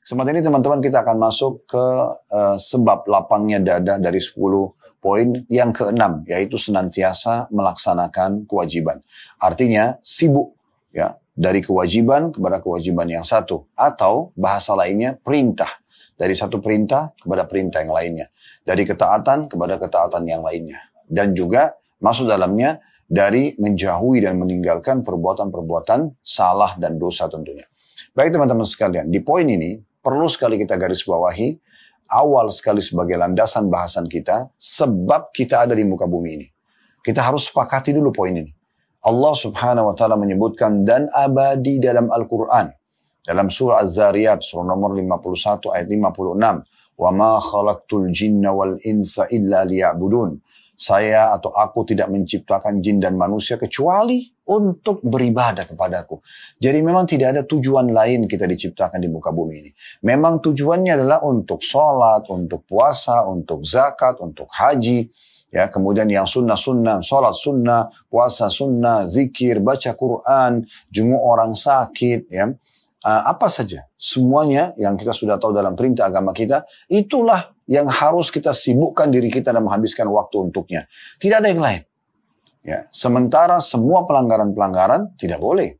Kesempatan ini teman-teman kita akan masuk ke sebab lapangnya dada dari 10 poin yang keenam, yaitu senantiasa melaksanakan kewajiban. Artinya sibuk ya dari kewajiban kepada kewajiban yang satu, atau bahasa lainnya perintah. Dari satu perintah kepada perintah yang lainnya. Dari ketaatan kepada ketaatan yang lainnya. Dan juga masuk dalamnya dari menjauhi dan meninggalkan perbuatan-perbuatan salah dan dosa tentunya. Baik teman-teman sekalian, di poin ini perlu sekali kita garis bawahi, awal sekali sebagai landasan bahasan kita, sebab kita ada di muka bumi ini. Kita harus sepakati dulu poin ini. Allah subhanahu wa ta'ala menyebutkan dan abadi dalam Al-Quran. Dalam surah Az-Zariyat, surah nomor 51 ayat 56. Wa ma khalaqtul jinna wal insa illa liya'budun. Saya atau aku tidak menciptakan jin dan manusia kecuali untuk beribadah kepadaku. Jadi memang tidak ada tujuan lain kita diciptakan di muka bumi ini. Memang tujuannya adalah untuk sholat, untuk puasa, untuk zakat, untuk haji. Ya, kemudian yang sunnah-sunnah, sholat sunnah, puasa sunnah, zikir, baca Quran, jenguk orang sakit, ya. Apa saja, semuanya yang kita sudah tahu dalam perintah agama kita, itulah yang harus kita sibukkan diri kita dan menghabiskan waktu untuknya. Tidak ada yang lain. Ya, sementara semua pelanggaran-pelanggaran tidak boleh.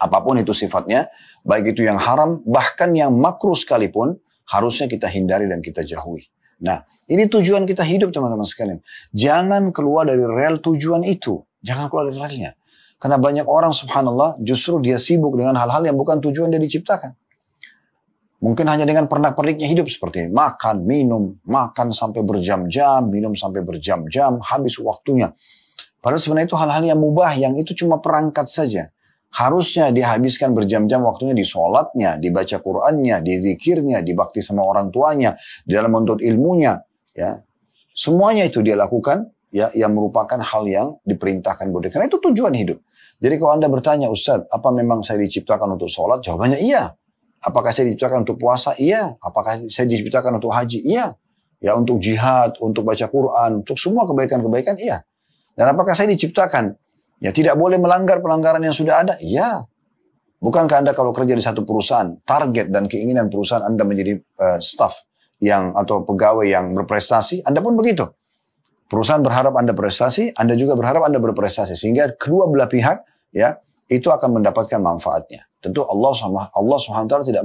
Apapun itu sifatnya, baik itu yang haram, bahkan yang makruh sekalipun, harusnya kita hindari dan kita jauhi. Nah, ini tujuan kita hidup teman-teman sekalian. Jangan keluar dari rel tujuan itu. Jangan keluar dari relnya. Karena banyak orang subhanallah justru dia sibuk dengan hal-hal yang bukan tujuan dia diciptakan. Mungkin hanya dengan pernak-perniknya hidup seperti ini. Makan, minum, makan sampai berjam-jam, minum sampai berjam-jam, habis waktunya. Padahal sebenarnya itu hal-hal yang mubah, yang itu cuma perangkat saja. Harusnya dia habiskan berjam-jam waktunya di sholatnya, dibaca Qur'annya, di zikirnya, dibakti sama orang tuanya, di dalam menuntut ilmunya. Ya. Semuanya itu dia lakukan, ya, yang merupakan hal yang diperintahkan buat dia. Karena itu tujuan hidup. Jadi kalau Anda bertanya, Ustaz, apa memang saya diciptakan untuk sholat? Jawabannya iya. Apakah saya diciptakan untuk puasa? Iya. Apakah saya diciptakan untuk haji? Iya. Ya, untuk jihad, untuk baca Quran, untuk semua kebaikan-kebaikan? Iya. Dan apakah saya diciptakan? Ya, tidak boleh melanggar pelanggaran yang sudah ada? Iya. Bukankah Anda kalau kerja di satu perusahaan, target dan keinginan perusahaan Anda menjadi staff yang atau pegawai yang berprestasi? Anda pun begitu. Perusahaan berharap Anda berprestasi, Anda juga berharap Anda berprestasi. Sehingga kedua belah pihak, ya, itu akan mendapatkan manfaatnya. Tentu Allah SWT tidak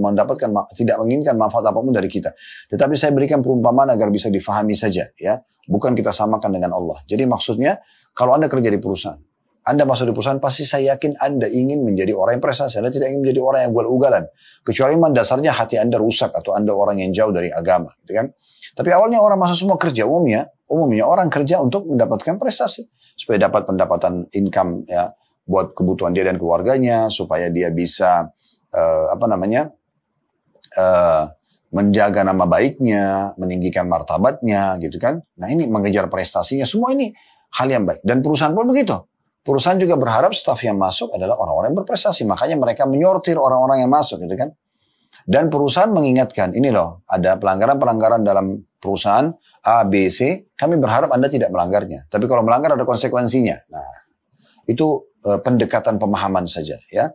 menginginkan manfaat apapun dari kita. Tetapi saya berikan perumpamaan agar bisa difahami saja, ya. Bukan kita samakan dengan Allah. Jadi maksudnya, kalau Anda kerja di perusahaan, Anda masuk di perusahaan, pasti saya yakin Anda ingin menjadi orang yang prestasi. Anda tidak ingin menjadi orang yang ugal-ugalan. Kecuali memang dasarnya hati Anda rusak atau Anda orang yang jauh dari agama, gitu kan. Tapi awalnya orang masuk semua kerja, umumnya orang kerja untuk mendapatkan prestasi. Supaya dapat pendapatan income, ya, buat kebutuhan dia dan keluarganya, supaya dia bisa, menjaga nama baiknya, meninggikan martabatnya, gitu kan. Nah ini mengejar prestasinya, semua ini hal yang baik. Dan perusahaan pun begitu. Perusahaan juga berharap staf yang masuk adalah orang-orang yang berprestasi. Makanya mereka menyortir orang-orang yang masuk, gitu kan. Dan perusahaan mengingatkan, ini loh, ada pelanggaran-pelanggaran dalam perusahaan A, B, C, kami berharap Anda tidak melanggarnya. Tapi kalau melanggar ada konsekuensinya. Nah, itu pendekatan pemahaman saja, ya.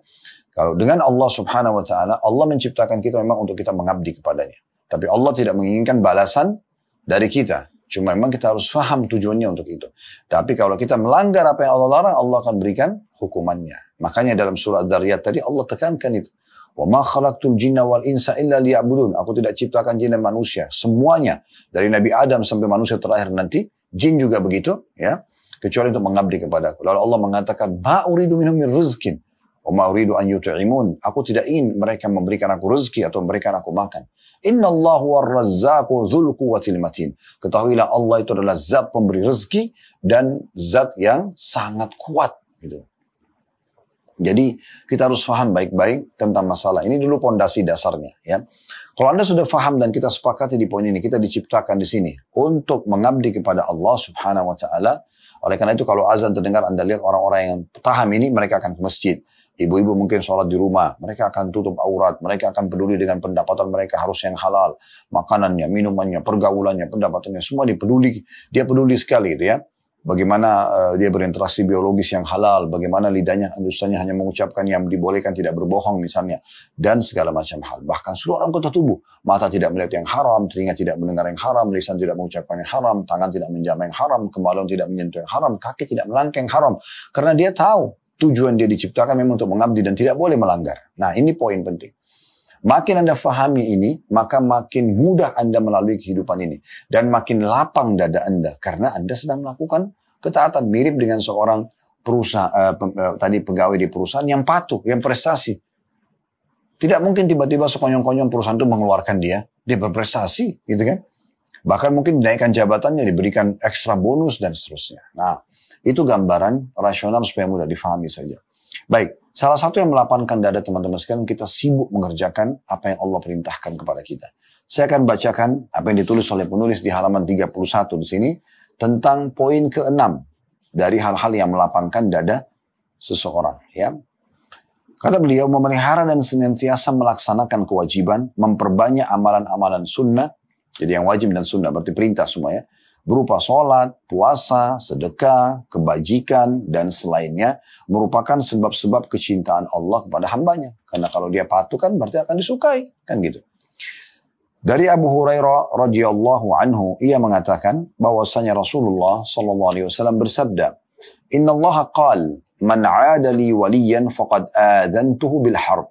Kalau dengan Allah subhanahu wa ta'ala, Allah menciptakan kita memang untuk kita mengabdi kepadanya. Tapi Allah tidak menginginkan balasan dari kita. Cuma memang kita harus faham tujuannya untuk itu. Tapi kalau kita melanggar apa yang Allah larang, Allah akan berikan hukumannya. Makanya dalam surah Ad-Dariyat tadi Allah tekankan itu. Wa ma khalaqtul jinna wal insa illa liya'budun. Aku tidak ciptakan jin dan manusia. Semuanya. Dari Nabi Adam sampai manusia terakhir nanti. Jin juga begitu. Ya. Kecuali untuk mengabdi kepadaku. Lalu Allah mengatakan. Ma uridu minhum min rizkin. Wa ma uridu an yut'imun. Aku tidak ingin mereka memberikan aku rezeki atau memberikan aku makan. Inna Allahu war-razzaqu dzul quwwatil matin. Ketahuilah Allah itu adalah zat pemberi rezeki dan zat yang sangat kuat. Gitu. Jadi kita harus paham baik-baik tentang masalah ini dulu pondasi dasarnya, ya. Kalau Anda sudah paham dan kita sepakati di poin ini, kita diciptakan di sini untuk mengabdi kepada Allah Subhanahu wa taala. Oleh karena itu kalau azan terdengar Anda lihat orang-orang yang paham ini mereka akan ke masjid. Ibu-ibu mungkin sholat di rumah, mereka akan tutup aurat, mereka akan peduli dengan pendapatan mereka harus yang halal, makanannya, minumannya, pergaulannya, pendapatannya, semua dipeduli, dia peduli sekali, gitu ya. bagaimana dia berinteraksi biologis yang halal, bagaimana lidahnya hanya mengucapkan yang dibolehkan, tidak berbohong misalnya, dan segala macam hal. Bahkan seluruh anggota tubuh, mata tidak melihat yang haram, telinga tidak mendengar yang haram, lisan tidak mengucapkan yang haram, tangan tidak menjamah yang haram, kemaluan tidak menyentuh yang haram, kaki tidak melangkah yang haram. Karena dia tahu tujuan dia diciptakan memang untuk mengabdi dan tidak boleh melanggar. Nah, ini poin penting. Makin Anda fahami ini, maka makin mudah Anda melalui kehidupan ini. Dan makin lapang dada Anda, karena Anda sedang melakukan ketaatan. Mirip dengan seorang tadi pegawai di perusahaan yang patuh, yang prestasi. Tidak mungkin tiba-tiba sekonyong-konyong perusahaan itu mengeluarkan dia berprestasi, gitu kan. Bahkan mungkin dinaikkan jabatannya, diberikan ekstra bonus, dan seterusnya. Nah, itu gambaran rasional supaya mudah difahami saja. Baik, salah satu yang melapangkan dada teman-teman sekalian, kita sibuk mengerjakan apa yang Allah perintahkan kepada kita. Saya akan bacakan apa yang ditulis oleh penulis di halaman 31 di sini, tentang poin ke-6 dari hal-hal yang melapangkan dada seseorang. Ya. Kata beliau, memelihara dan senantiasa melaksanakan kewajiban, memperbanyak amalan-amalan sunnah, jadi yang wajib dan sunnah, berarti perintah semua ya, berupa sholat, puasa, sedekah, kebajikan, dan selainnya, merupakan sebab-sebab kecintaan Allah kepada hambanya. Karena kalau dia patuh kan berarti akan disukai, kan gitu. Dari Abu Hurairah radhiyallahu anhu, ia mengatakan bahwasanya Rasulullah sallallahu alaihi wasallam bersabda, "Inna Allah qala, man 'ada li waliyan faqad adzantuhu bil harb,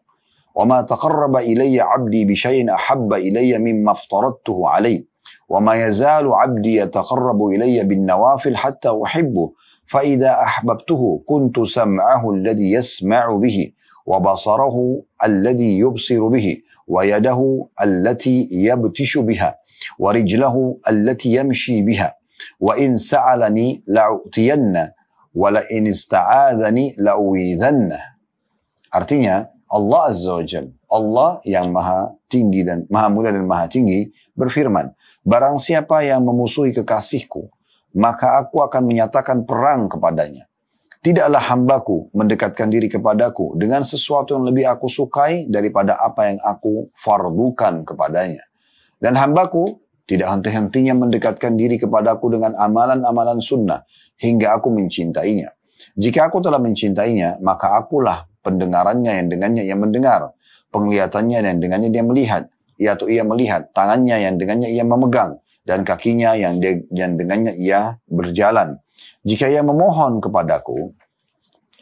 wa ma taqarraba ilayya 'abdi bi syai'in ahabba ilayya mimma aftaradtuhu 'alayhi." وما يزال عبدي يتقرب إلي بالنوافل حتى أحبه فإذا أحببته كنت سمعه الذي يسمع به وبصره الذي يبصر به ويده التي يبتش بها ورجله التي يمشي بها وإن سألني لأعطينه ولئن استعاذني لأعوذنه. Artinya Allah Azza wa Jalla, Allah yang maha tinggi dan maha mulia dan maha tinggi berfirman, barang siapa yang memusuhi kekasihku, maka aku akan menyatakan perang kepadanya. Tidaklah hambaku mendekatkan diri kepadaku dengan sesuatu yang lebih aku sukai daripada apa yang aku fardukan kepadanya. Dan hambaku tidak henti-hentinya mendekatkan diri kepadaku dengan amalan-amalan sunnah hingga aku mencintainya. Jika aku telah mencintainya, maka akulah pendengarannya yang dengannya ia mendengar, penglihatannya yang dengannya dia melihat, ia melihat, tangannya yang dengannya ia memegang, dan kakinya yang dengannya ia berjalan. Jika ia memohon kepadaku,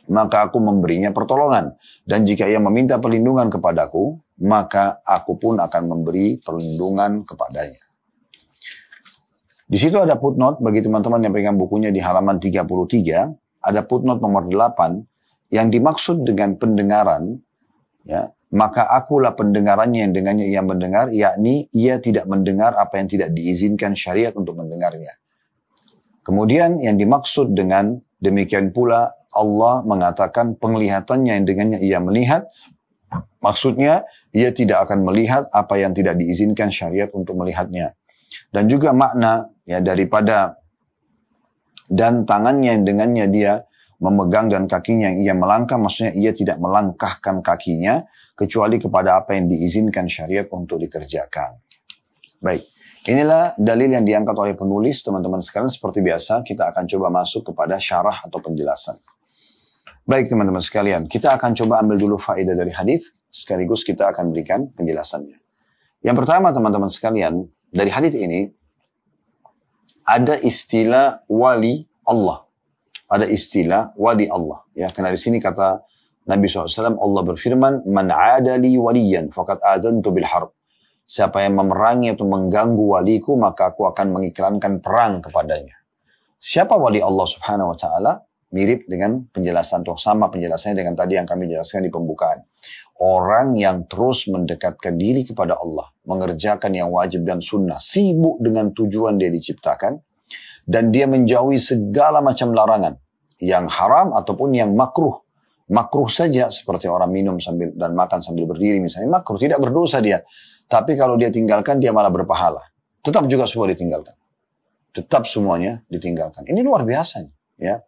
maka aku memberinya pertolongan, dan jika ia meminta perlindungan kepadaku, maka aku pun akan memberi perlindungan kepadanya. Di situ ada footnote bagi teman-teman yang pegang bukunya di halaman 33, ada footnote nomor 8, yang dimaksud dengan pendengaran, ya, maka akulah pendengarannya yang dengannya ia mendengar, yakni ia tidak mendengar apa yang tidak diizinkan syariat untuk mendengarnya. Kemudian yang dimaksud dengan demikian pula Allah mengatakan penglihatannya yang dengannya ia melihat, maksudnya ia tidak akan melihat apa yang tidak diizinkan syariat untuk melihatnya. Dan juga makna ya daripada dan tangannya yang dengannya dia memegang dan kakinya yang ia melangkah, maksudnya ia tidak melangkahkan kakinya kecuali kepada apa yang diizinkan syariat untuk dikerjakan. Baik, inilah dalil yang diangkat oleh penulis. Teman-teman sekalian, seperti biasa kita akan coba masuk kepada syarah atau penjelasan. Baik teman-teman sekalian, kita akan coba ambil dulu faedah dari hadis, sekaligus kita akan berikan penjelasannya. Yang pertama teman-teman sekalian, dari hadis ini ada istilah wali Allah. Ada istilah wali Allah. Ya, karena di sini kata Nabi SAW, Allah berfirman, Man 'ada li waliyan faqad adzantu bil harb. Siapa yang memerangi atau mengganggu waliku, maka aku akan mengiklankan perang kepadanya. Siapa wali Allah Subhanahu wa taala? Mirip dengan penjelasan atau sama penjelasannya dengan tadi yang kami jelaskan di pembukaan. Orang yang terus mendekatkan diri kepada Allah, mengerjakan yang wajib dan sunnah, sibuk dengan tujuan dia diciptakan, dan dia menjauhi segala macam larangan, yang haram ataupun yang makruh. Makruh saja, seperti orang minum sambil dan makan sambil berdiri misalnya, makruh, tidak berdosa dia. Tapi kalau dia tinggalkan, dia malah berpahala. Tetap juga semua ditinggalkan. Tetap semuanya ditinggalkan. Ini luar biasa. Ya.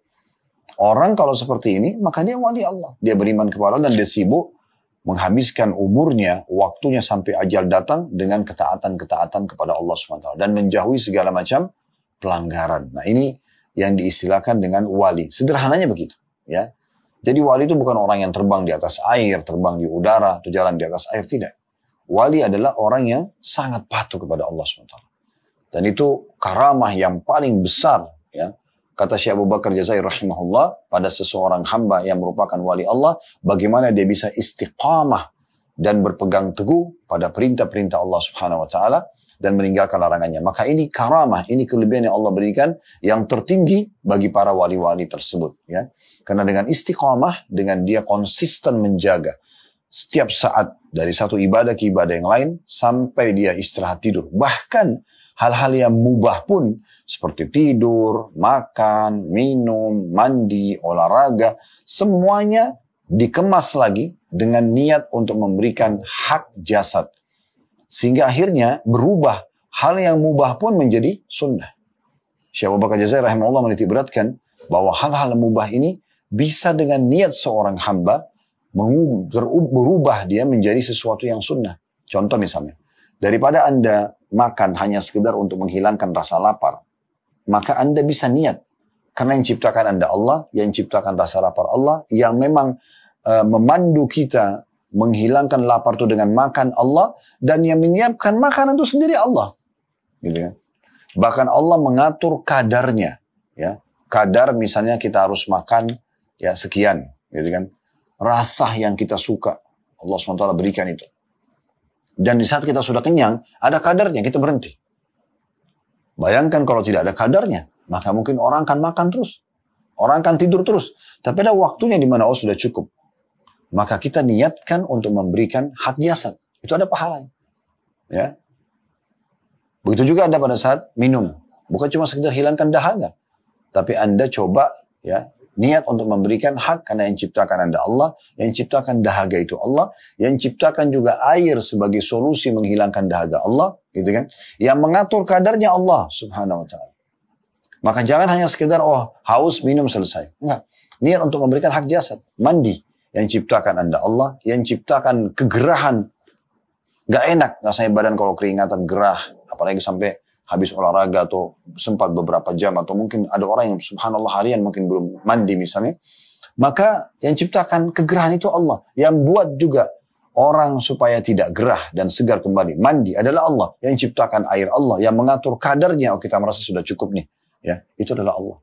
Orang kalau seperti ini, maka dia wali Allah. Dia beriman kepada Allah dan dia sibuk menghabiskan umurnya, waktunya sampai ajal datang dengan ketaatan-ketaatan kepada Allah SWT. Dan menjauhi segala macam pelanggaran. Nah ini yang diistilahkan dengan wali. Sederhananya begitu, ya. Jadi wali itu bukan orang yang terbang di atas air, terbang di udara, atau jalan di atas air, tidak. Wali adalah orang yang sangat patuh kepada Allah SWT. Dan itu karamah yang paling besar, ya. Kata Syekh Abu Bakar Jazair rahimahullah, pada seseorang hamba yang merupakan wali Allah, bagaimana dia bisa istiqamah dan berpegang teguh pada perintah-perintah Allah Subhanahu wa taala dan meninggalkan larangannya. Maka ini karamah, ini kelebihan yang Allah berikan yang tertinggi bagi para wali-wali tersebut, ya. Karena dengan istiqamah, dengan dia konsisten menjaga setiap saat dari satu ibadah ke ibadah yang lain sampai dia istirahat tidur. Bahkan hal-hal yang mubah pun seperti tidur, makan, minum, mandi, olahraga, semuanya dikemas lagi dengan niat untuk memberikan hak jasad. Sehingga akhirnya berubah. Hal yang mubah pun menjadi sunnah. Syekh Abu Bakar Jazair rahimahullah menitik beratkan bahwa hal-hal mubah ini bisa dengan niat seorang hamba berubah dia menjadi sesuatu yang sunnah. Contoh misalnya, daripada Anda makan hanya sekedar untuk menghilangkan rasa lapar, maka Anda bisa niat. Karena yang ciptakan Anda Allah, yang ciptakan rasa lapar Allah, yang memang memandu kita menghilangkan lapar itu dengan makan Allah, dan yang menyiapkan makanan itu sendiri Allah. Gitu ya. Bahkan Allah mengatur kadarnya. Ya. Kadar misalnya kita harus makan ya sekian. Gitu kan. Rasa yang kita suka, Allah SWT berikan itu. Dan di saat kita sudah kenyang, ada kadarnya, kita berhenti. Bayangkan kalau tidak ada kadarnya, maka mungkin orang akan makan terus. Orang akan tidur terus. Tapi ada waktunya di mana sudah cukup. Maka kita niatkan untuk memberikan hak jasad. Itu ada pahalanya. Ya. Begitu juga Anda pada saat minum. Bukan cuma sekedar hilangkan dahaga. Tapi Anda coba ya niat untuk memberikan hak, karena yang ciptakan Anda Allah, yang ciptakan dahaga itu Allah, yang ciptakan juga air sebagai solusi menghilangkan dahaga Allah, gitu kan? Yang mengatur kadarnya Allah Subhanahu wa taala. Maka jangan hanya sekedar haus minum selesai. Enggak. Niat untuk memberikan hak jasad, mandi, yang ciptakan Anda Allah, yang ciptakan kegerahan. Gak enak rasanya badan kalau keringatan gerah, apalagi sampai habis olahraga atau sempat beberapa jam, atau mungkin ada orang yang subhanallah harian mungkin belum mandi misalnya. Maka yang ciptakan kegerahan itu Allah. Yang buat juga orang supaya tidak gerah dan segar kembali, mandi, adalah Allah. Yang ciptakan air Allah, yang mengatur kadarnya, kita merasa sudah cukup nih. Ya, itu adalah Allah.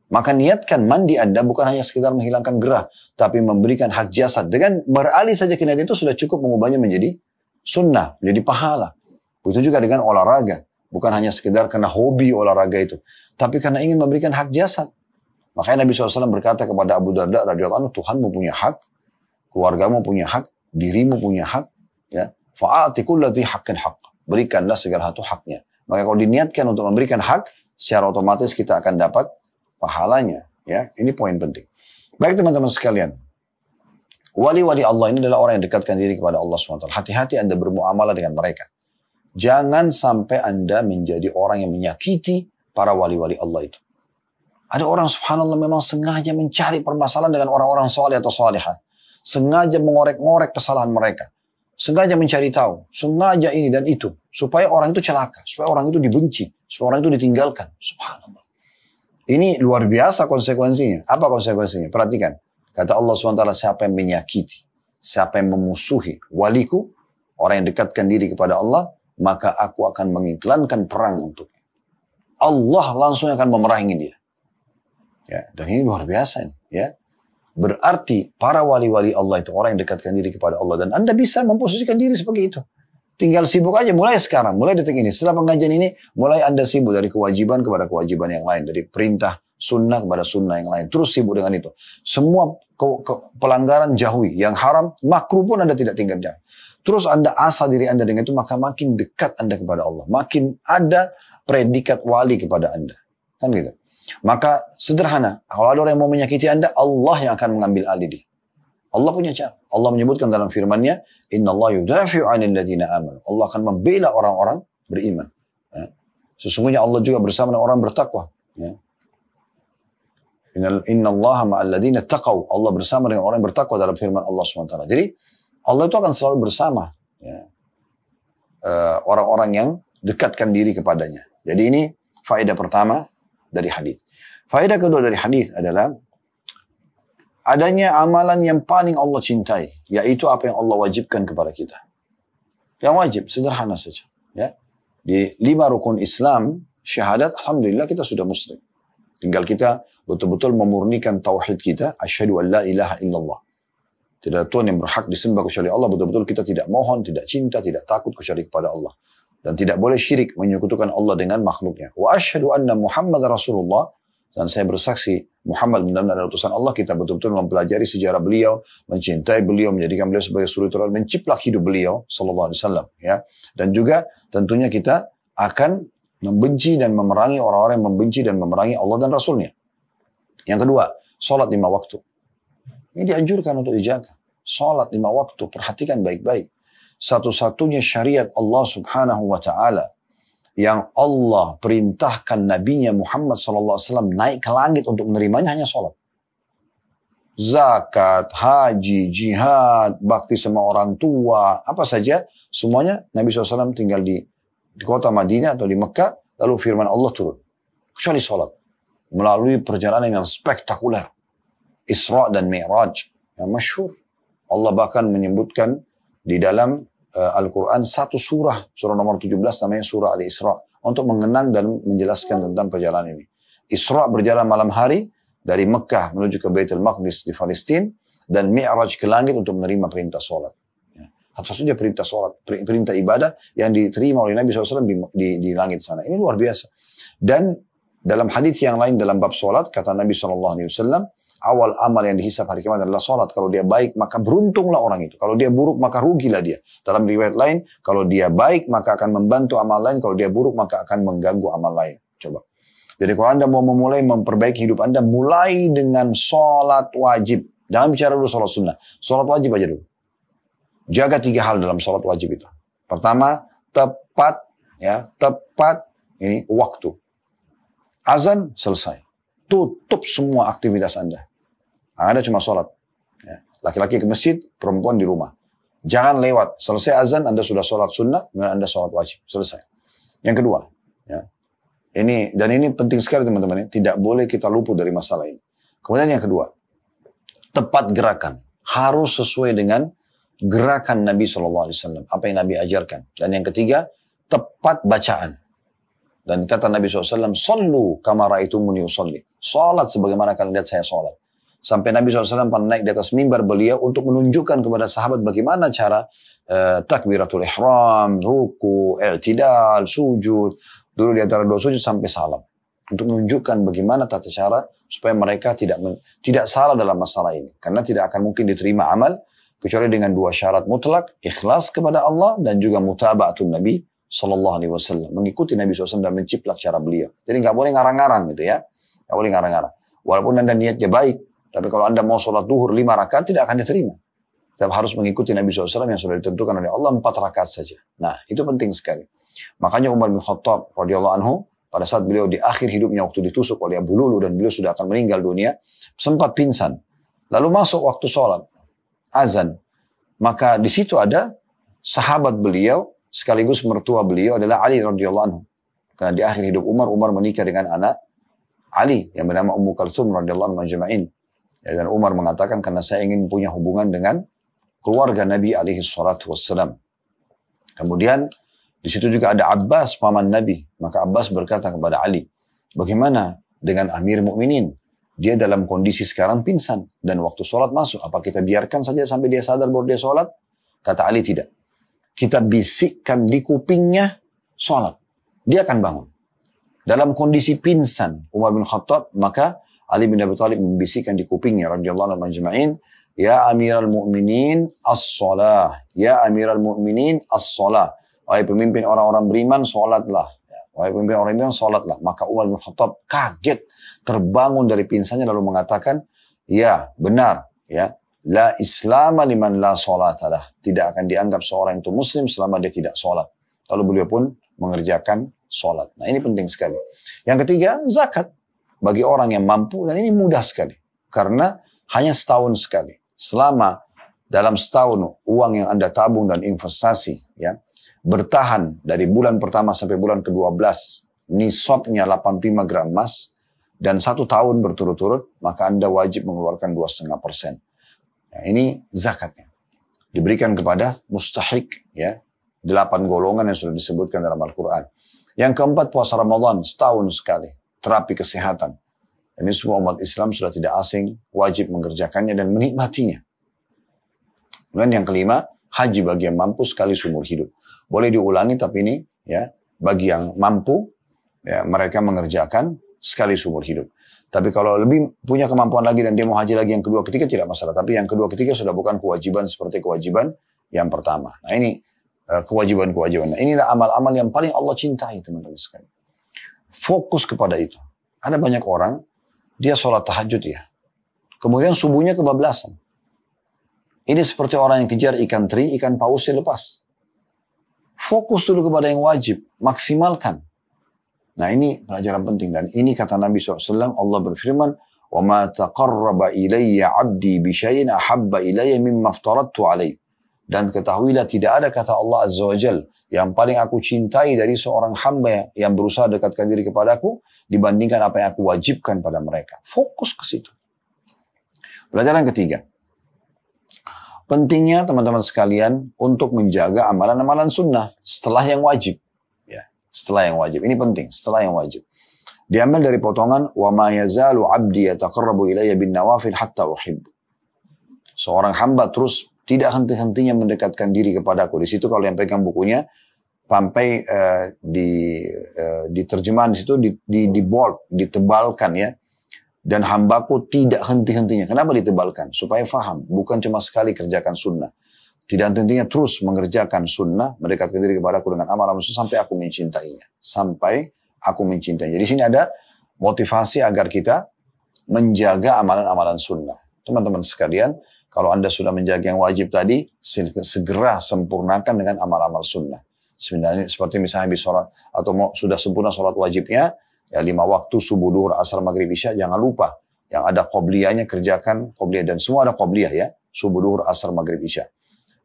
Maka niatkan mandi Anda bukan hanya sekedar menghilangkan gerah, tapi memberikan hak jasad. Dengan beralih saja ke niat itu sudah cukup mengubahnya menjadi sunnah, menjadi pahala. Begitu juga dengan olahraga. Bukan hanya sekedar karena hobi olahraga itu, tapi karena ingin memberikan hak jasad. Makanya Nabi SAW berkata kepada Abu Darda radhiyallahu anhu, Tuhanmu punya hak, keluargamu punya hak, dirimu punya hak, ya. Fa'ati kullati haqqin haqq. Berikanlah segala satu haknya. Maka kalau diniatkan untuk memberikan hak, secara otomatis kita akan dapat pahalanya. Ya, ini poin penting. Baik teman-teman sekalian, wali-wali Allah ini adalah orang yang dekatkan diri kepada Allah SWT. Hati-hati Anda bermuamalah dengan mereka. Jangan sampai Anda menjadi orang yang menyakiti para wali-wali Allah itu. Ada orang subhanallah memang sengaja mencari permasalahan dengan orang-orang saleh atau salihah. Sengaja mengorek-ngorek kesalahan mereka. Sengaja mencari tahu. Sengaja ini dan itu. Supaya orang itu celaka. Supaya orang itu dibenci. Supaya orang itu ditinggalkan. Subhanallah. Ini luar biasa konsekuensinya. Apa konsekuensinya? Perhatikan. Kata Allah SWT, siapa yang menyakiti, siapa yang memusuhi waliku, orang yang dekatkan diri kepada Allah, maka aku akan mengiklankan perang untuknya. Allah langsung akan memerangi dia. Ya, dan ini luar biasa. Ya. Berarti para wali-wali Allah itu orang yang dekatkan diri kepada Allah. Dan Anda bisa memposisikan diri seperti itu. Tinggal sibuk aja mulai sekarang, mulai detik ini. Setelah pengajian ini, mulai Anda sibuk dari kewajiban kepada kewajiban yang lain. Dari perintah sunnah kepada sunnah yang lain. Terus sibuk dengan itu. Semua pelanggaran jauhi. Yang haram, makruh pun Anda tidak tinggal jauh. Terus Anda asah diri Anda dengan itu, maka makin dekat Anda kepada Allah. Makin ada predikat wali kepada Anda. Kan gitu. Maka sederhana, kalau ada orang yang mau menyakiti Anda, Allah yang akan mengambil alih dia. Allah punya cara. Allah menyebutkan dalam firman-Nya, Innallaha yudafi'u 'anil ladzina amanu. Allah akan membela orang-orang beriman. Ya. Sesungguhnya Allah juga bersama dengan orang bertakwa. Ya. Innallaha ma'al ladzina taqaw. Allah bersama dengan orang yang bertakwa dalam firman Allah SWT. Jadi Allah itu akan selalu bersama ya, orang-orang yang dekatkan diri kepadanya. Jadi ini faedah pertama dari hadis. Faedah kedua dari hadis adalah adanya amalan yang paling Allah cintai, yaitu apa yang Allah wajibkan kepada kita. Yang wajib, sederhana saja. Ya. Di 5 rukun Islam, syahadat, alhamdulillah kita sudah muslim. Tinggal kita betul-betul memurnikan tauhid kita, asyhadu an la ilaha illallah. Tidak ada Tuhan yang berhak disembah kecuali Allah, betul-betul kita tidak mohon, tidak cinta, tidak takut kecuali kepada Allah. Dan tidak boleh syirik menyekutukan Allah dengan makhluknya. Wa asyhadu anna Muhammad Rasulullah, dan saya bersaksi Muhammad benar-benar adalah utusan Allah. Kita betul-betul mempelajari sejarah beliau, mencintai beliau, menjadikan beliau sebagai suri teladan, menciplak hidup beliau sallallahu alaihi wasallam, ya. Dan juga tentunya kita akan membenci dan memerangi orang-orang yang membenci dan memerangi Allah dan Rasulnya. Yang kedua, sholat 5 waktu. Ini dianjurkan untuk dijaga. Sholat 5 waktu, perhatikan baik-baik. Satu-satunya syariat Allah subhanahu wa ta'ala yang Allah perintahkan nabinya Muhammad SAW naik ke langit untuk menerimanya hanya sholat. Zakat, haji, jihad, bakti sama orang tua, apa saja, semuanya Nabi SAW tinggal di kota Madinah atau di Mekah, lalu firman Allah turun. Kecuali sholat. Melalui perjalanan yang spektakuler. Isra dan Mi'raj. Yang masyhur. Allah bahkan menyebutkan di dalam Al-Quran satu surah nomor 17 namanya surah Al-Isra, untuk mengenang dan menjelaskan tentang perjalanan ini. Isra berjalan malam hari dari Mekah menuju ke Baitul Maqdis di Palestina, dan Mi'raj ke langit untuk menerima perintah sholat. Satu-satunya perintah sholat, perintah ibadah yang diterima oleh Nabi SAW di langit sana. Ini luar biasa. Dan dalam hadis yang lain dalam bab sholat, kata Nabi SAW, awal amal yang dihisab hari kiamat adalah sholat. Kalau dia baik, maka beruntunglah orang itu. Kalau dia buruk, maka rugilah dia. Dalam riwayat lain, kalau dia baik, maka akan membantu amal lain. Kalau dia buruk, maka akan mengganggu amal lain. Coba. Jadi kalau Anda mau memulai memperbaiki hidup Anda, mulai dengan sholat wajib. Jangan bicara dulu sholat sunnah. Sholat wajib aja dulu. Jaga 3 hal dalam sholat wajib itu. Pertama, tepat ini waktu. Azan, selesai. Tutup semua aktivitas Anda. Anda cuma sholat. Ya. Laki-laki ke masjid, perempuan di rumah. Jangan lewat. Selesai azan, Anda sudah sholat sunnah, dan Anda sholat wajib. Selesai. Yang kedua. Ya. Ini penting sekali teman-teman. Tidak boleh kita luput dari masalah ini. Kemudian yang kedua. Tepat gerakan. Harus sesuai dengan gerakan Nabi SAW. Apa yang Nabi ajarkan. Dan yang ketiga. Tepat bacaan. Dan kata Nabi SAW, Sallu kama ra'aitumuni usalli. Salat sebagaimana kalian lihat saya salat. Sampai Nabi SAW pernah naik di atas mimbar beliau untuk menunjukkan kepada sahabat bagaimana cara takbiratul ihram, ruku, i'tidal, sujud. Dulu di antara 2 sujud sampai salam. Untuk menunjukkan bagaimana tata cara supaya mereka tidak salah dalam masalah ini. Karena tidak akan mungkin diterima amal kecuali dengan 2 syarat mutlak, ikhlas kepada Allah dan juga mutaba'atun Nabi Sallallahu Alaihi Wasallam, mengikuti Nabi SAW dan menciplak cara beliau. Jadi nggak boleh ngarang-ngarang gitu ya, nggak boleh ngarang-ngarang. Walaupun Anda niatnya baik, tapi kalau Anda mau sholat duhur 5 rakaat tidak akan diterima. Tetap harus mengikuti Nabi SAW yang sudah ditentukan oleh Allah 4 rakaat saja. Nah itu penting sekali. Makanya Umar bin Khattab radhiyallahu anhu pada saat beliau di akhir hidupnya waktu ditusuk oleh Abu Lulu dan beliau sudah akan meninggal dunia, sempat pingsan. Lalu masuk waktu sholat azan, maka di situ ada sahabat beliau sekaligus mertua beliau adalah Ali radhiyallahu anhu. Karena di akhir hidup Umar menikah dengan anak Ali yang bernama Ummu Kalthum radhiyallahu anhu majma'in. Ya, dan Umar mengatakan karena saya ingin punya hubungan dengan keluarga Nabi alaihi salatu wassalam. Kemudian di situ juga ada Abbas paman Nabi. Maka Abbas berkata kepada Ali, bagaimana dengan Amir Mukminin? Dia dalam kondisi sekarang pingsan dan waktu sholat masuk. Apa kita biarkan saja sampai dia sadar baru dia sholat? Kata Ali tidak. Kita bisikkan di kupingnya sholat. Dia akan bangun. Dalam kondisi pingsan Umar bin Khattab, maka Ali bin Abi Thalib membisikkan di kupingnya radhiyallahu anhu majma'in, ya Amiral Mu'minin as-shalah, ya Amiral Mu'minin as-shalah. Wahai pemimpin orang-orang beriman, sholatlah. Wahai pemimpin orang beriman, sholatlah. Maka Umar bin Khattab kaget, terbangun dari pingsannya lalu mengatakan, ya benar, ya. La islama liman la sholatalah. Tidak akan dianggap seorang itu muslim selama dia tidak sholat. Lalu beliau pun mengerjakan sholat. Nah ini penting sekali. Yang ketiga, zakat. Bagi orang yang mampu, dan ini mudah sekali. Karena hanya setahun sekali. Selama dalam setahun uang yang Anda tabung dan investasi, ya, bertahan dari bulan pertama sampai bulan ke-12, nisabnya 85 gram emas, dan 1 tahun berturut-turut, maka Anda wajib mengeluarkan 2,5%. Nah, ini zakatnya. Diberikan kepada mustahik, ya, 8 golongan yang sudah disebutkan dalam Al-Quran. Yang keempat, puasa Ramadan setahun sekali, terapi kesehatan. Ini semua umat Islam sudah tidak asing, wajib mengerjakannya dan menikmatinya. Kemudian yang kelima, haji bagi yang mampu sekali seumur hidup. Boleh diulangi, tapi ini ya bagi yang mampu, ya, mereka mengerjakan sekali seumur hidup. Tapi kalau lebih punya kemampuan lagi dan dia mau haji lagi yang kedua, ketiga tidak masalah. Tapi yang kedua, ketiga sudah bukan kewajiban seperti kewajiban yang pertama. Nah ini kewajiban-kewajiban. Nah, inilah amal-amal yang paling Allah cintai, teman-teman sekalian. Fokus kepada itu. Ada banyak orang, dia sholat tahajud ya. Kemudian subuhnya kebablasan. Ini seperti orang yang kejar ikan teri, ikan pausnya lepas. Fokus dulu kepada yang wajib, maksimalkan. Nah ini pelajaran penting. Dan ini kata Nabi SAW, Allah berfirman, وَمَا تَقَرَّبَ إِلَيَّ عَبْدِي بِشَيْءٍ أَحَبَّ إِلَيَّ مِمَّا افْتَرَضْتُ عَلَيْهِ. Dan ketahuilah tidak ada kata Allah Azza wa Jal yang paling aku cintai dari seorang hamba yang berusaha dekatkan diri kepadaku dibandingkan apa yang aku wajibkan pada mereka. Fokus ke situ. Pelajaran ketiga. Pentingnya teman-teman sekalian untuk menjaga amalan-amalan sunnah setelah yang wajib. Ya, setelah yang wajib. Ini penting, setelah yang wajib. Diambil dari potongan وَمَا يَزَالُ عَبْدِي يَتَقَرَّبُ إِلَيَّ بِالنَّوَافِلْ حَتَّى أُحِبُّ. Seorang hamba terus tidak henti-hentinya mendekatkan diri kepadaku. Di situ kalau yang pegang bukunya, sampai di terjemahan di situ di bold, ditebalkan ya. Dan hambaku tidak henti-hentinya. Kenapa ditebalkan? Supaya faham. Bukan cuma sekali kerjakan sunnah. Tidak henti-hentinya terus mengerjakan sunnah, mendekatkan diri kepadaku dengan amal-amal sunnah sampai aku mencintainya. Sampai aku mencintainya. Jadi di sini ada motivasi agar kita menjaga amalan-amalan sunnah. Teman-teman sekalian, kalau Anda sudah menjaga yang wajib tadi, segera sempurnakan dengan amal-amal sunnah. Sebenarnya seperti misalnya habis sholat, atau sudah sempurna sholat wajibnya, ya 5 waktu, subuh, duhur, asar, maghrib, isya, jangan lupa. Yang ada qobliyahnya kerjakan qobliyah. Dan semua ada qobliyah ya, subuh, duhur, asar, maghrib, isya.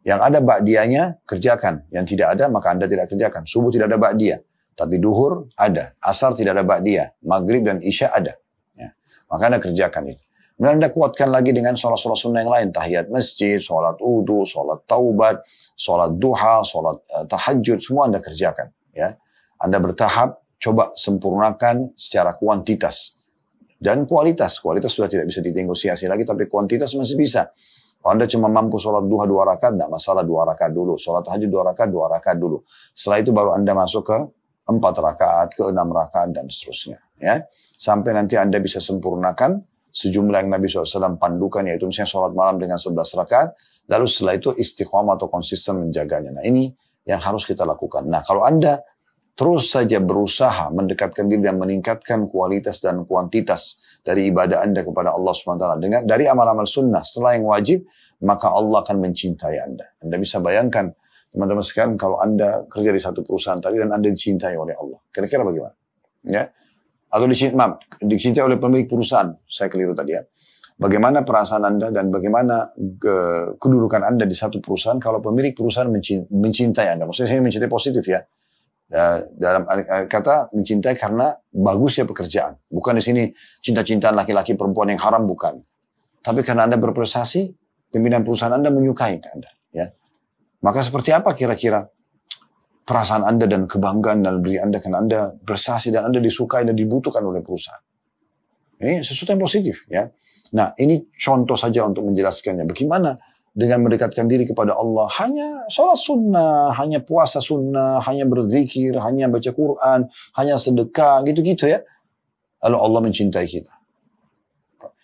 Yang ada ba'diyahnya kerjakan. Yang tidak ada maka Anda tidak kerjakan. Subuh tidak ada ba'diyah. Tapi duhur ada. Asar tidak ada ba'diyah. Maghrib dan isya ada. Ya. Maka Anda kerjakan itu. Kemudian Anda kuatkan lagi dengan sholat-sholat sunnah yang lain. Tahiyat masjid, sholat wudu, sholat taubat, sholat duha, sholat tahajud. Semua Anda kerjakan. Ya. Anda bertahap, coba sempurnakan secara kuantitas. Dan kualitas. Kualitas sudah tidak bisa dinegosiasi lagi, tapi kuantitas masih bisa. Kalau Anda cuma mampu sholat duha 2 rakaat, tidak masalah 2 rakaat dulu. Sholat tahajud 2 rakaat, 2 rakaat dulu. Setelah itu baru Anda masuk ke 4 rakaat, ke 6 rakaat, dan seterusnya. Ya. Sampai nanti Anda bisa sempurnakan sejumlah yang Nabi SAW pandukan, yaitu misalnya sholat malam dengan 11 rakaat, lalu setelah itu istiqomah atau konsisten menjaganya. Nah ini yang harus kita lakukan. Nah kalau Anda terus saja berusaha mendekatkan diri dan meningkatkan kualitas dan kuantitas dari ibadah Anda kepada Allah SWT dari amal-amal sunnah setelah yang wajib, maka Allah akan mencintai Anda. Anda bisa bayangkan teman-teman sekalian kalau Anda kerja di satu perusahaan tadi dan Anda dicintai oleh Allah. Kira-kira bagaimana? Ya? Atau dicintai oleh pemilik perusahaan. Saya keliru tadi ya. Bagaimana perasaan Anda dan bagaimana kedudukan Anda di satu perusahaan kalau pemilik perusahaan mencintai Anda. Maksudnya saya mencintai positif ya. Dalam kata mencintai karena bagusnya pekerjaan. Bukan di sini cinta-cintaan laki-laki perempuan yang haram, bukan. Tapi karena Anda berprestasi, pimpinan perusahaan Anda menyukai Anda. Ya. Maka seperti apa kira-kira perasaan Anda dan kebanggaan dalam diri Anda karena Anda berprestasi dan Anda disukai dan dibutuhkan oleh perusahaan. Ini sesuatu yang positif ya. Nah ini contoh saja untuk menjelaskannya. Bagaimana dengan mendekatkan diri kepada Allah, hanya sholat sunnah, hanya puasa sunnah, hanya berzikir, hanya baca Quran, hanya sedekah, gitu-gitu ya. Lalu Allah mencintai kita.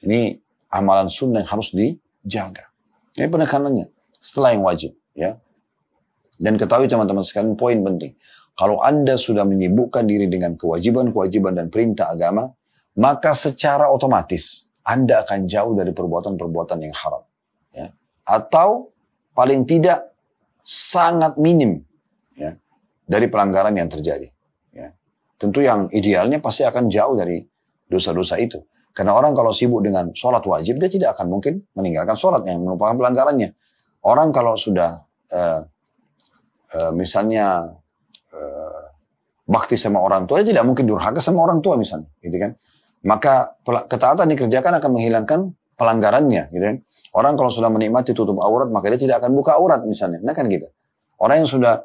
Ini amalan sunnah yang harus dijaga. Ini penekanannya setelah yang wajib ya. Dan ketahui teman-teman sekalian poin penting. Kalau Anda sudah menyibukkan diri dengan kewajiban-kewajiban dan perintah agama, maka secara otomatis Anda akan jauh dari perbuatan-perbuatan yang haram. Ya. Atau paling tidak sangat minim ya, dari pelanggaran yang terjadi. Ya. Tentu yang idealnya pasti akan jauh dari dosa-dosa itu. Karena orang kalau sibuk dengan sholat wajib, dia tidak akan mungkin meninggalkan sholat yang merupakan pelanggarannya. Orang kalau sudah misalnya bakti sama orang tua, dia tidak mungkin durhaka sama orang tua misalnya, gitu kan? maka ketaatan dikerjakan akan menghilangkan pelanggarannya, gitu kan. Orang kalau sudah menikmati tutup aurat, maka dia tidak akan buka aurat misalnya. Nah kan gitu. Orang yang sudah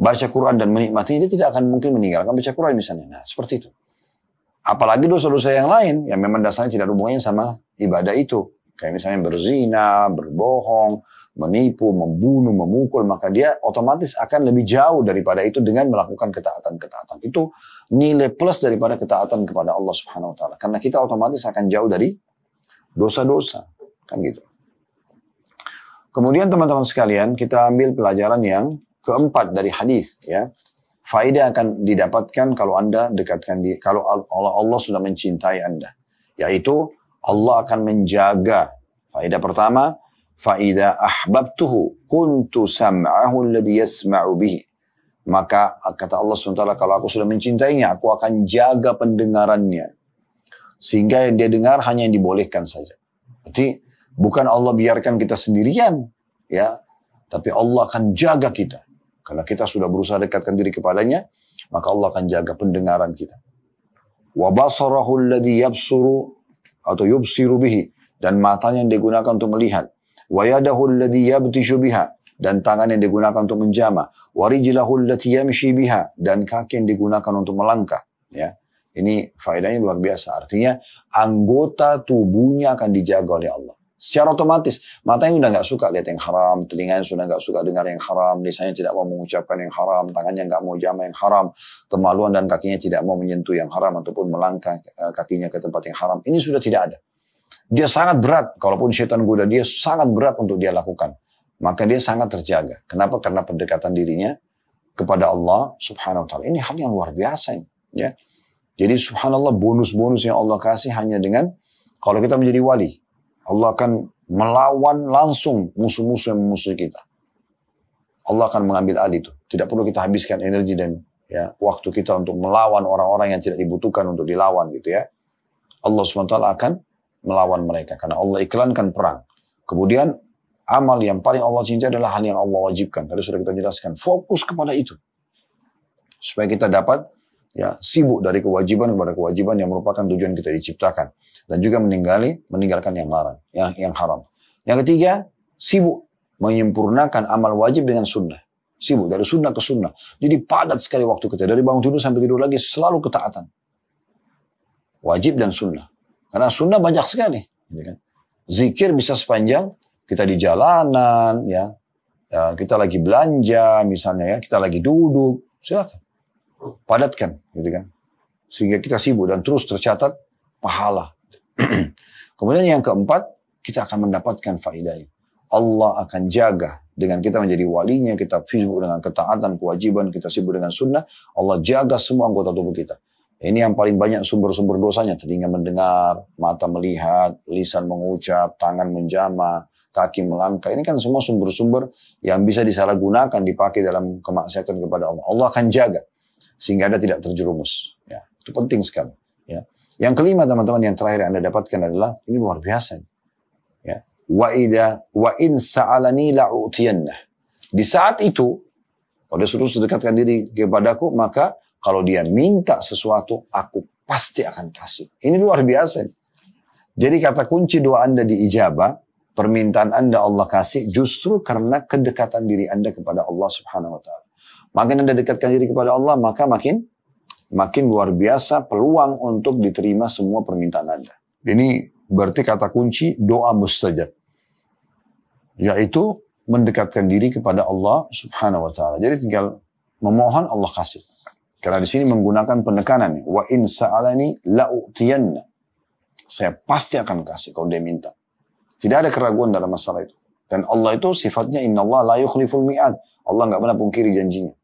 baca Quran dan menikmati, dia tidak akan mungkin meninggalkan baca Quran misalnya. Nah, seperti itu. Apalagi dosa-dosa yang lain, yang memang dasarnya tidak ada hubungannya sama ibadah itu. Kayak misalnya berzina, berbohong, menipu, membunuh, memukul, maka dia otomatis akan lebih jauh daripada itu dengan melakukan ketaatan-ketaatan. Itu nilai plus daripada ketaatan kepada Allah Subhanahu wa taala. Karena kita otomatis akan jauh dari dosa-dosa, kan gitu. Kemudian teman-teman sekalian, kita ambil pelajaran yang keempat dari hadis, ya. Faedah akan didapatkan kalau Anda dekatkan kalau Allah sudah mencintai Anda, yaitu Allah akan menjaga. Faedah pertama, faida ahbabtuhu kuntu sam'ahu alladhi yasma'u bihi. Maka kata Allah SWT, kalau aku sudah mencintainya, aku akan jaga pendengarannya. Sehingga yang dia dengar hanya yang dibolehkan saja. Berarti bukan Allah biarkan kita sendirian, ya, tapi Allah akan jaga kita. Karena kita sudah berusaha dekatkan diri kepadanya, maka Allah akan jaga pendengaran kita. Wa basarahu alladhi yabsuru atau yubsiru bihi, dan matanya yang digunakan untuk melihat. Wa yadahu alladhi yabtishu biha, dan tangan yang digunakan untuk menjama. Wa rijlahu allati yamshi biha, dan kaki yang digunakan untuk melangkah, ya. Ini faedahnya luar biasa. Artinya anggota tubuhnya akan dijaga oleh Allah. Secara otomatis, matanya sudah nggak suka lihat yang haram, telinganya sudah nggak suka dengar yang haram, lisannya tidak mau mengucapkan yang haram, tangannya nggak mau jama yang haram, kemaluan dan kakinya tidak mau menyentuh yang haram ataupun melangkah kakinya ke tempat yang haram. Ini sudah tidak ada. Dia sangat berat, kalaupun syaitan goda dia sangat berat untuk dia lakukan. Maka dia sangat terjaga. Kenapa? Karena pendekatan dirinya kepada Allah Subhanahu wa taala. Ini hal yang luar biasa, ya. Jadi subhanallah, bonus-bonus yang Allah kasih hanya dengan kalau kita menjadi wali. Allah akan melawan langsung musuh-musuh yang memusuhi kita. Allah akan mengambil alih itu. Tidak perlu kita habiskan energi dan waktu kita untuk melawan orang-orang yang tidak dibutuhkan untuk dilawan, gitu ya. Allah SWT akan melawan mereka karena Allah iklankan perang. Kemudian amal yang paling Allah cintai adalah hal yang Allah wajibkan. Tadi sudah kita jelaskan. Fokus kepada itu. Supaya kita dapat sibuk dari kewajiban kepada kewajiban yang merupakan tujuan kita diciptakan, dan juga meninggalkan yang larang, yang haram. Yang ketiga, sibuk menyempurnakan amal wajib dengan sunnah. Sibuk dari sunnah ke sunnah. Jadi padat sekali waktu kita, dari bangun tidur sampai tidur lagi selalu ketaatan. Wajib dan sunnah. Karena sunnah banyak sekali, gitu kan. Zikir bisa sepanjang kita di jalanan, kita lagi belanja misalnya, kita lagi duduk, silakan. Padatkan, gitu kan, sehingga kita sibuk dan terus tercatat pahala. Kemudian yang keempat, kita akan mendapatkan faedahnya. Allah akan jaga dengan kita menjadi walinya, kita sibuk dengan ketaatan, kewajiban, kita sibuk dengan sunnah. Allah jaga semua anggota tubuh kita. Ini yang paling banyak sumber-sumber dosanya: telinga mendengar, mata melihat, lisan mengucap, tangan menjama, kaki melangkah. Ini kan semua sumber-sumber yang bisa disalahgunakan, dipakai dalam kemaksiatan kepada Allah. Allah akan jaga sehingga Anda tidak terjerumus. Ya, itu penting sekali. Ya. Yang kelima, teman-teman, yang terakhir yang Anda dapatkan adalah, ini luar biasa. Ya. Wa in sa'alani la'utiyannah. Di saat itu, kalau dia suruh dekatkan diri kepadaku, maka kalau dia minta sesuatu, aku pasti akan kasih. Ini luar biasa. Jadi kata kunci doa Anda diijabah, permintaan Anda Allah kasih, justru karena kedekatan diri Anda kepada Allah Subhanahu wa taala. Makin Anda dekatkan diri kepada Allah, maka makin luar biasa peluang untuk diterima semua permintaan Anda. Ini berarti kata kunci doa mustajab, yaitu mendekatkan diri kepada Allah Subhanahu wa taala. Jadi tinggal memohon, Allah kasih. Karena di sini menggunakan penekanan, wa in sa'alani la'utiyanna. Saya pasti akan kasih kalau dia minta. Tidak ada keraguan dalam masalah itu. Dan Allah itu sifatnya innallaha la yukhliful mi'ad. Allah enggak pernah pungkiri janjinya.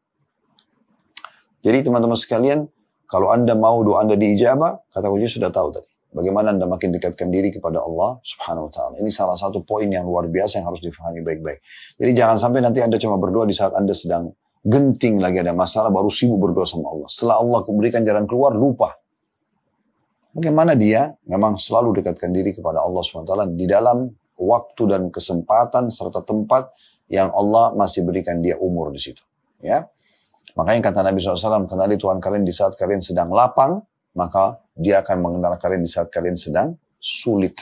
Jadi teman-teman sekalian, kalau Anda mau doa Anda diijabah, kata kunci sudah tahu tadi. Bagaimana Anda makin dekatkan diri kepada Allah Subhanahu wa taala. Ini salah satu poin yang luar biasa yang harus difahami baik-baik. Jadi jangan sampai nanti Anda cuma berdoa di saat Anda sedang genting, lagi ada masalah, baru sibuk berdoa sama Allah. Setelah Allah memberikan jalan keluar, lupa. Bagaimana dia memang selalu dekatkan diri kepada Allah Subhanahu wa taala di dalam waktu dan kesempatan serta tempat yang Allah masih berikan dia umur di situ. Ya. Makanya kata Nabi SAW, kenali Tuhan kalian di saat kalian sedang lapang, maka dia akan mengenal kalian di saat kalian sedang sulit.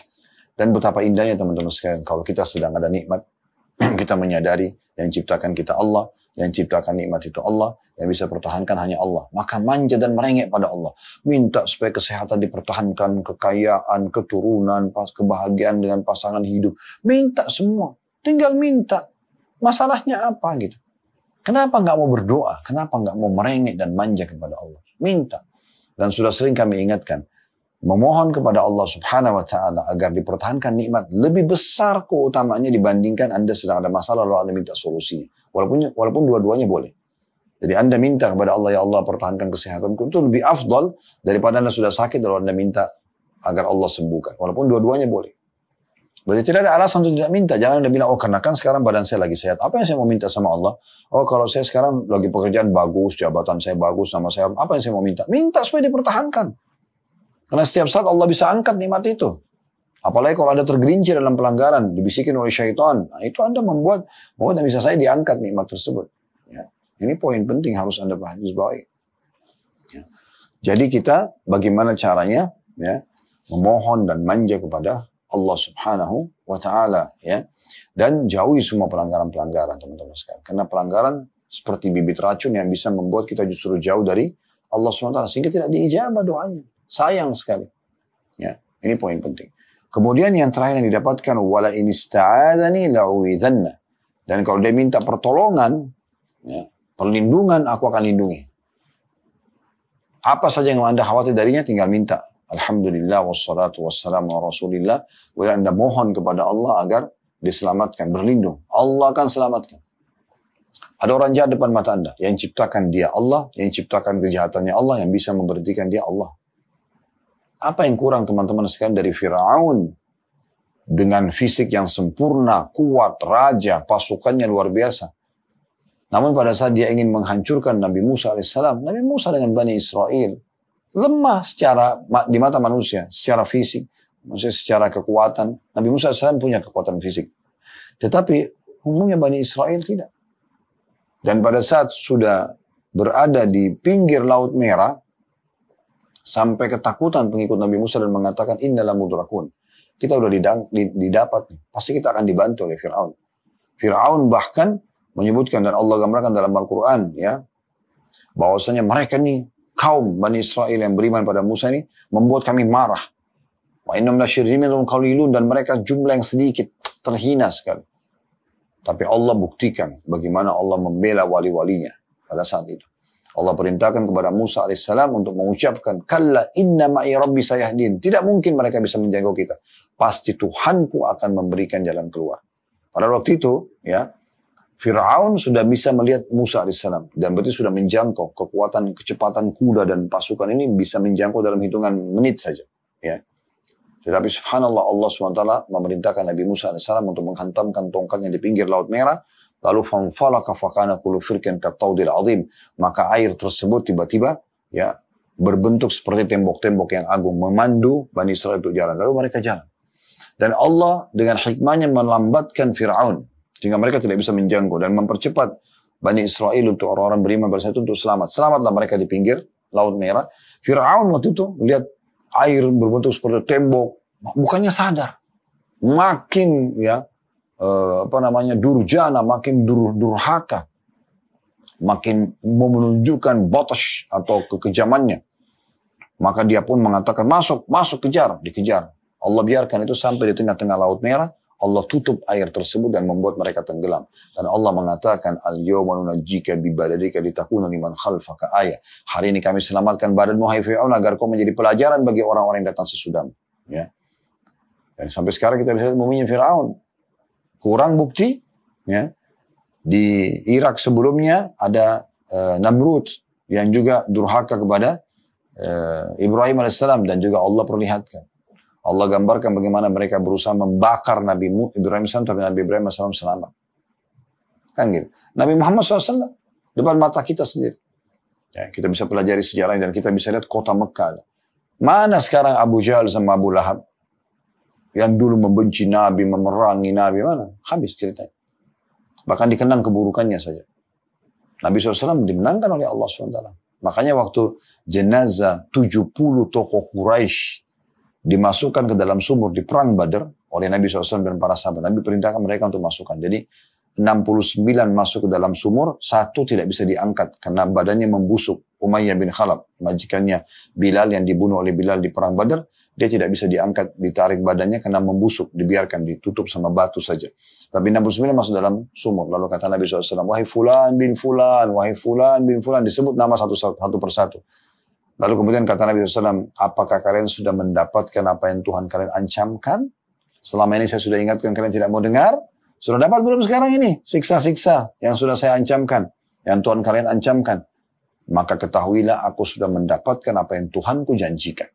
Dan betapa indahnya teman-teman sekalian, kalau kita sedang ada nikmat, kita menyadari yang ciptakan kita Allah, yang ciptakan nikmat itu Allah, yang bisa pertahankan hanya Allah. Maka manja dan merengek pada Allah. Minta supaya kesehatan dipertahankan, kekayaan, keturunan, kebahagiaan dengan pasangan hidup. Minta semua. Tinggal minta. Masalahnya apa gitu? Kenapa nggak mau berdoa? Kenapa nggak mau merengek dan manja kepada Allah? Minta. Dan sudah sering kami ingatkan, memohon kepada Allah subhanahu wa ta'ala agar dipertahankan nikmat lebih besar keutamaannya dibandingkan Anda sedang ada masalah lalu Anda minta solusinya. Walaupun dua-duanya boleh. Jadi Anda minta kepada Allah, ya Allah pertahankan kesehatanku, itu lebih afdal daripada Anda sudah sakit lalu Anda minta agar Allah sembuhkan. Walaupun dua-duanya boleh. Berarti tidak ada alasan untuk tidak minta. Jangan Anda bilang, oh karena kan sekarang badan saya lagi sehat. Apa yang saya mau minta sama Allah? Oh kalau saya sekarang lagi pekerjaan bagus, jabatan saya bagus, nama saya, apa yang saya mau minta? Minta supaya dipertahankan. Karena setiap saat Allah bisa angkat nikmat itu. Apalagi kalau Anda tergelincir dalam pelanggaran, dibisikin oleh syaitan. Nah, itu Anda membuat bisa saya diangkat nikmat tersebut. Ya. Ini poin penting harus Anda pahami baik. Ya. Jadi kita bagaimana caranya ya, memohon dan manja kepada Allah subhanahu wa ta'ala. Ya. Dan jauhi semua pelanggaran-pelanggaran teman-teman sekalian. Karena pelanggaran seperti bibit racun yang bisa membuat kita justru jauh dari Allah subhanahu wa ta'ala. Sehingga tidak diijabah doanya. Sayang sekali. Ya, ini poin penting. Kemudian yang terakhir yang didapatkan, wala in ista'adani la'uidzanna. Dan kalau dia minta pertolongan, ya, perlindungan, aku akan lindungi. Apa saja yang Anda khawatir darinya, tinggal minta. Alhamdulillah wassalatu wassalamu ala rasulillah. Kemudian Anda mohon kepada Allah agar diselamatkan, berlindung. Allah akan selamatkan. Ada orang jahat depan mata Anda, yang ciptakan dia Allah, yang ciptakan kejahatannya Allah, yang bisa memberhentikan dia Allah. Apa yang kurang teman-teman sekalian dari Fir'aun dengan fisik yang sempurna, kuat, raja, pasukannya luar biasa. Namun pada saat dia ingin menghancurkan Nabi Musa alaihissalam, Nabi Musa dengan Bani Israel lemah secara di mata manusia, secara fisik, maksudnya secara kekuatan. Nabi Musa alaihissalam punya kekuatan fisik, tetapi umumnya Bani Israel tidak. Dan pada saat sudah berada di pinggir Laut Merah, sampai ketakutan pengikut Nabi Musa dan mengatakan, innalah mudrakun. Kita udah didapat, pasti kita akan dibantu oleh Fir'aun. Fir'aun bahkan menyebutkan, dan Allah gambarkan dalam Al-Quran, ya, bahwasanya mereka nih, kaum Bani Israel yang beriman pada Musa ini, membuat kami marah. Wa innam lasyirriminum qalilun, dan mereka jumlah yang sedikit, terhina sekali. Tapi Allah buktikan bagaimana Allah membela wali-walinya pada saat itu. Allah perintahkan kepada Musa alaihissalam untuk mengucapkan, kalla inna ma'i rabbi sayahdin. Tidak mungkin mereka bisa menjangkau kita. Pasti Tuhanku akan memberikan jalan keluar. Pada waktu itu, ya, Fir'aun sudah bisa melihat Musa alaihissalam. Dan berarti sudah menjangkau kekuatan, kecepatan kuda dan pasukan ini bisa menjangkau dalam hitungan menit saja. Ya. Tetapi subhanallah Allah SWT memerintahkan Nabi Musa alaihissalam untuk menghantamkan tongkatnya di pinggir Laut Merah. Lalu fanfalaka fakana kullu firqin kattaudil azim. Maka air tersebut tiba-tiba ya berbentuk seperti tembok-tembok yang agung memandu Bani Israel untuk jalan. Lalu mereka jalan. Dan Allah dengan hikmahnya melambatkan Fir'aun sehingga mereka tidak bisa menjangkau dan mempercepat Bani Israel untuk orang-orang beriman pada saat itu untuk selamat. Selamatlah mereka di pinggir Laut Merah. Fir'aun waktu itu melihat air berbentuk seperti tembok, bukannya sadar. Makin ya durjana, makin durhaka, makin menunjukkan batas atau kekejamannya. Maka dia pun mengatakan, masuk, kejar, dikejar. Allah biarkan itu sampai di tengah-tengah Laut Merah, Allah tutup air tersebut dan membuat mereka tenggelam. Dan Allah mengatakan, al-yawma nunajjika bi badadika litakuna liman khalfaka ayah. Hari ini kami selamatkan badanmu hai Fir'aun agar kau menjadi pelajaran bagi orang-orang yang datang sesudahmu. Ya. Dan sampai sekarang kita bisa memuji Fir'aun. Kurang bukti, ya. Di Irak sebelumnya ada Namrud yang juga durhaka kepada Ibrahim alaihissalam dan juga Allah perlihatkan. Allah gambarkan bagaimana mereka berusaha membakar Nabi Ibrahim alaihissalam, tapi Nabi Ibrahim alaihissalam selamat. Kan gitu. Nabi Muhammad SAW depan mata kita sendiri. Ya, kita bisa pelajari sejarahnya dan kita bisa lihat kota Mekah. Mana sekarang Abu Jahal sama Abu Lahab? Yang dulu membenci Nabi, memerangi Nabi, mana? Habis ceritanya. Bahkan dikenang keburukannya saja. Nabi SAW dimenangkan oleh Allah SWT. Makanya waktu jenazah 70 tokoh Quraisy dimasukkan ke dalam sumur di perang Badar oleh Nabi SAW dan para sahabat, Nabi perintahkan mereka untuk masukkan. Jadi 69 masuk ke dalam sumur, satu tidak bisa diangkat karena badannya membusuk. Umayyah bin Khalaf, majikannya Bilal yang dibunuh oleh Bilal di perang Badar, dia tidak bisa diangkat, ditarik badannya karena membusuk, dibiarkan ditutup sama batu saja. Tapi 69 masuk dalam sumur. Lalu kata Nabi SAW, wahai fulan bin fulan, wahai fulan bin fulan, disebut nama satu persatu. Lalu kemudian kata Nabi SAW, apakah kalian sudah mendapatkan apa yang Tuhan kalian ancamkan? Selama ini saya sudah ingatkan kalian tidak mau dengar. Sudah dapat belum sekarang ini? Siksa-siksa yang sudah saya ancamkan. Yang Tuhan kalian ancamkan. Maka ketahuilah aku sudah mendapatkan apa yang Tuhanku janjikan.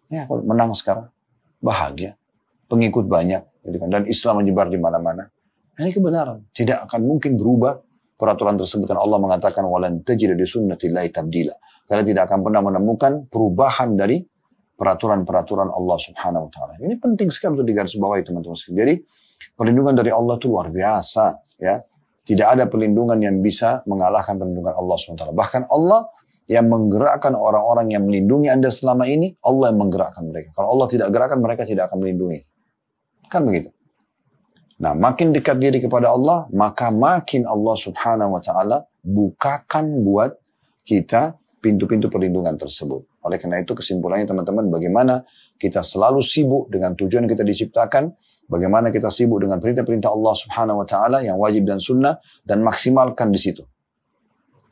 Ya, menang sekarang. Bahagia. Pengikut banyak. Dan Islam menyebar di mana-mana. Ini kebenaran. Tidak akan mungkin berubah peraturan tersebut. Dan Allah mengatakan, walan tajida di sunnatillahi tabdila. Kalian tidak akan pernah menemukan perubahan dari peraturan-peraturan Allah Subhanahu wa taala. Ini penting sekali untuk digarisbawahi teman-teman sekalian. Jadi perlindungan dari Allah itu luar biasa, ya. Tidak ada perlindungan yang bisa mengalahkan perlindungan Allah Subhanahu wa taala. Bahkan Allah yang menggerakkan orang-orang yang melindungi Anda selama ini, Allah yang menggerakkan mereka. Kalau Allah tidak gerakkan, mereka tidak akan melindungi. Kan begitu. Nah, makin dekat diri kepada Allah, maka makin Allah Subhanahu wa taala bukakan buat kita pintu-pintu perlindungan tersebut. Oleh karena itu kesimpulannya teman-teman, bagaimana kita selalu sibuk dengan tujuan kita diciptakan, bagaimana kita sibuk dengan perintah-perintah Allah Subhanahu wa taala yang wajib dan sunnah, dan maksimalkan di situ.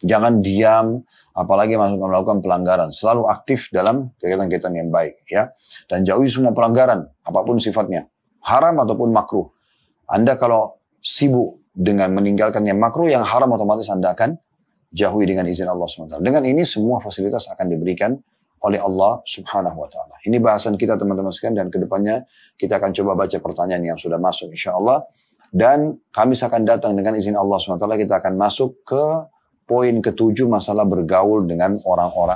Jangan diam, apalagi melakukan pelanggaran. Selalu aktif dalam kegiatan-kegiatan yang baik, ya. Dan jauhi semua pelanggaran, apapun sifatnya, haram ataupun makruh. Anda kalau sibuk dengan meninggalkan yang makruh, yang haram otomatis Anda akan jauhi dengan izin Allah SWT. Dengan ini semua fasilitas akan diberikan oleh Allah Subhanahu wa taala. Ini bahasan kita teman-teman sekalian, dan kedepannya kita akan coba baca pertanyaan yang sudah masuk insyaAllah. Dan Kamis akan datang dengan izin Allah SWT, kita akan masuk ke poin ke-7, masalah bergaul dengan orang-orang